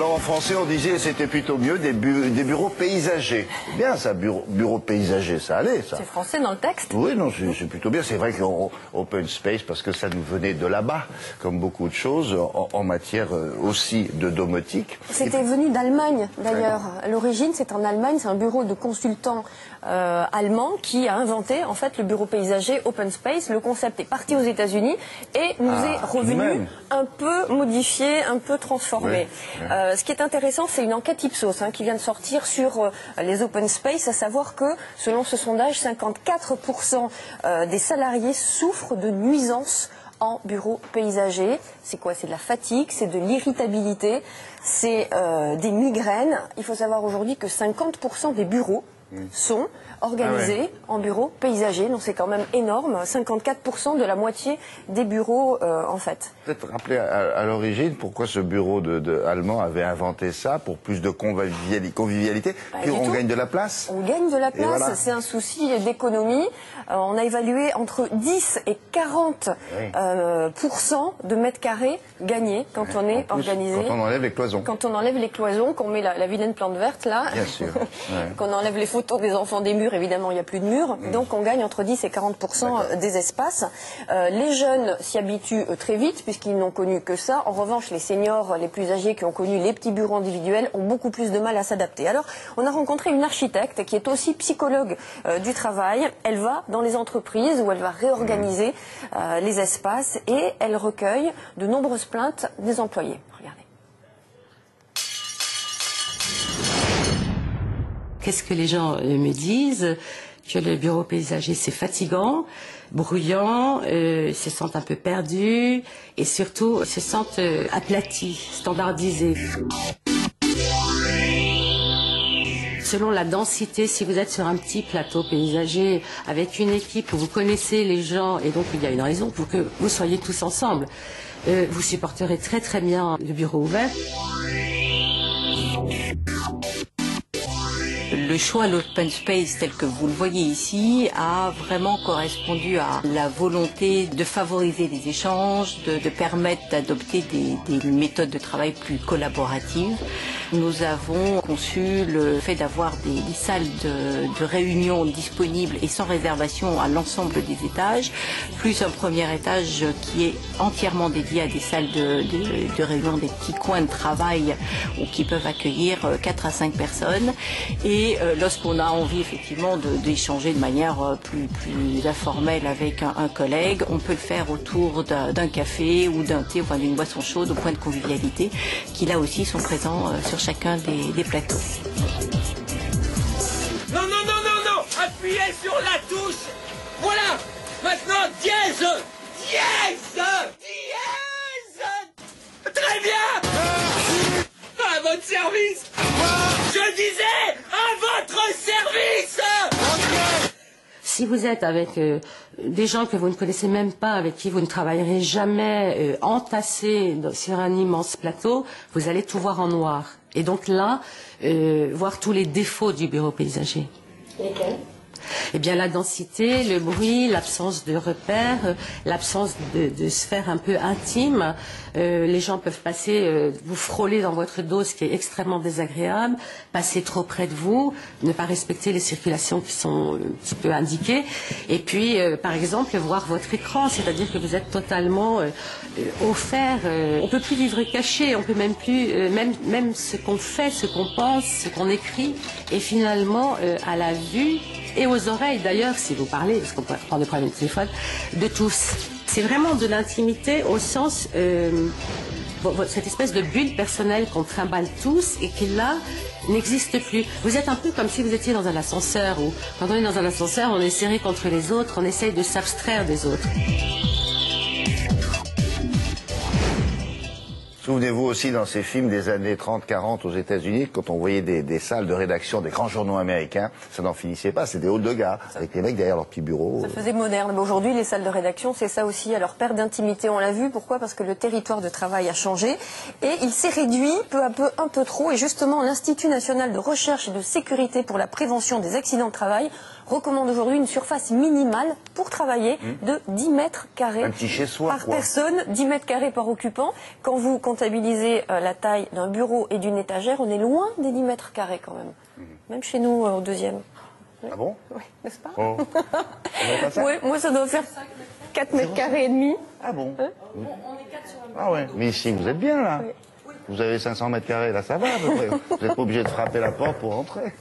Alors en français, on disait c'était plutôt mieux des bureaux paysagers. C'est bien ça, bureau paysager, ça allait ça. C'est français dans le texte? Oui, non, c'est plutôt bien. C'est vrai qu'open space, parce que ça nous venait de là-bas, comme beaucoup de choses, en matière aussi de domotique. C'était venu d'Allemagne d'ailleurs. À l'origine, c'est en Allemagne, c'est un bureau de consultants allemand qui a inventé en fait le bureau paysager open space. Le concept est parti aux États-Unis et nous est revenu un peu modifié, un peu transformé. Oui. Ce qui est intéressant, c'est une enquête Ipsos qui vient de sortir sur les open space, à savoir que selon ce sondage, 54% des salariés souffrent de nuisances en bureau paysager. C'est quoi? C'est de la fatigue, c'est de l'irritabilité, c'est des migraines. Il faut savoir aujourd'hui que 50% des bureaux sont organisés en bureaux paysagers. Donc c'est quand même énorme, 54% de la moitié des bureaux en fait. Peut-être rappeler à l'origine pourquoi ce bureau allemand avait inventé ça, pour plus de convivialité. Puis on gagne de la place. On gagne de la place, voilà. C'est un souci d'économie. On a évalué entre 10 et 40% de mètres carrés gagnés quand on est organisé. Quand on enlève les cloisons. Quand on enlève les cloisons, qu'on met la vilaine plante verte là. Bien sûr. Qu'on enlève les photos des enfants des murs, évidemment il n'y a plus de murs. Donc on gagne entre 10 et 40% des espaces. Les jeunes s'y habituent très vite puisqu'ils n'ont connu que ça. En revanche, les seniors, les plus âgés qui ont connu les petits bureaux individuels ont beaucoup plus de mal à s'adapter. Alors on a rencontré une architecte qui est aussi psychologue du travail. Elle va dans les entreprises où elle va réorganiser les espaces et elle recueille de nombreuses plaintes des employés. Regardez. Qu'est-ce que les gens me disent? Que le bureau paysager, c'est fatigant, bruyant, se sentent un peu perdus et surtout se sentent aplatis, standardisés. Selon la densité, si vous êtes sur un petit plateau paysager avec une équipe où vous connaissez les gens et donc il y a une raison pour que vous soyez tous ensemble, vous supporterez très très bien le bureau ouvert. Le choix de l'open space tel que vous le voyez ici a vraiment correspondu à la volonté de favoriser les échanges, de permettre d'adopter des méthodes de travail plus collaboratives. Nous avons conçu le fait d'avoir des salles de réunion disponibles et sans réservation à l'ensemble des étages, plus un premier étage qui est entièrement dédié à des salles de réunion, des petits coins de travail qui peuvent accueillir 4 à 5 personnes. Et lorsqu'on a envie effectivement d'échanger de manière plus informelle avec un collègue, on peut le faire autour d'un café ou d'un thé, enfin d'une boisson chaude au point de convivialité, qui là aussi sont présents sur chacun des plateaux. Non, non, non, non, non! Appuyez sur la touche! Voilà! Maintenant, dièse! Dièse! Dièse! Très bien! À votre service! Je disais, à votre service! Si vous êtes avec des gens que vous ne connaissez même pas, avec qui vous ne travaillerez jamais, entassés sur un immense plateau, vous allez tout voir en noir. Et donc là, voir tous les défauts du bureau paysager. Lesquels? Eh bien, la densité, le bruit, l'absence de repères, l'absence de sphère un peu intime. Les gens peuvent passer, vous frôler dans votre dos, ce qui est extrêmement désagréable, passer trop près de vous, ne pas respecter les circulations qui sont un petit peu indiquées. Et puis, par exemple, voir votre écran, c'est-à-dire que vous êtes totalement offert. On peut plus vivre caché, on peut même plus, même ce qu'on fait, ce qu'on pense, ce qu'on écrit, est finalement à la vue et aux oreilles d'ailleurs, si vous parlez, parce qu'on peut prendre des problèmes de téléphone, de tous. C'est vraiment de l'intimité au sens, cette espèce de bulle personnelle qu'on trimballe tous et qui là n'existe plus. Vous êtes un peu comme si vous étiez dans un ascenseur, où quand on est dans un ascenseur, on est serré contre les autres, on essaye de s'abstraire des autres. Souvenez-vous aussi dans ces films des années 30-40 aux États-Unis, quand on voyait des salles de rédaction des grands journaux américains, ça n'en finissait pas, c'était des halls de gare, avec les mecs derrière leur petit bureau. Ça faisait moderne. Mais aujourd'hui, les salles de rédaction, c'est ça aussi. Alors, perte d'intimité, on l'a vu. Pourquoi? Parce que le territoire de travail a changé et il s'est réduit peu à peu, un peu trop. Et justement, l'Institut national de recherche et de sécurité pour la prévention des accidents de travail recommande aujourd'hui une surface minimale pour travailler de 10 mètres carrés Un petit chez-soi, par quoi. personne, 10 mètres carrés par occupant. Quand vous comptabilisez la taille d'un bureau et d'une étagère, on est loin des 10 mètres carrés quand même. Même chez nous, au deuxième. Ah bon? Oui, n'est-ce pas? Oh. Ça doit pas ça? Oui, moi ça doit faire 4 mètres carrés et demi. Ah bon? Ah ouais. Mais ici, vous êtes bien, là. Vous avez 500 mètres carrés, là, ça va, à peu près. Vous n'êtes pas obligé de frapper la porte pour entrer.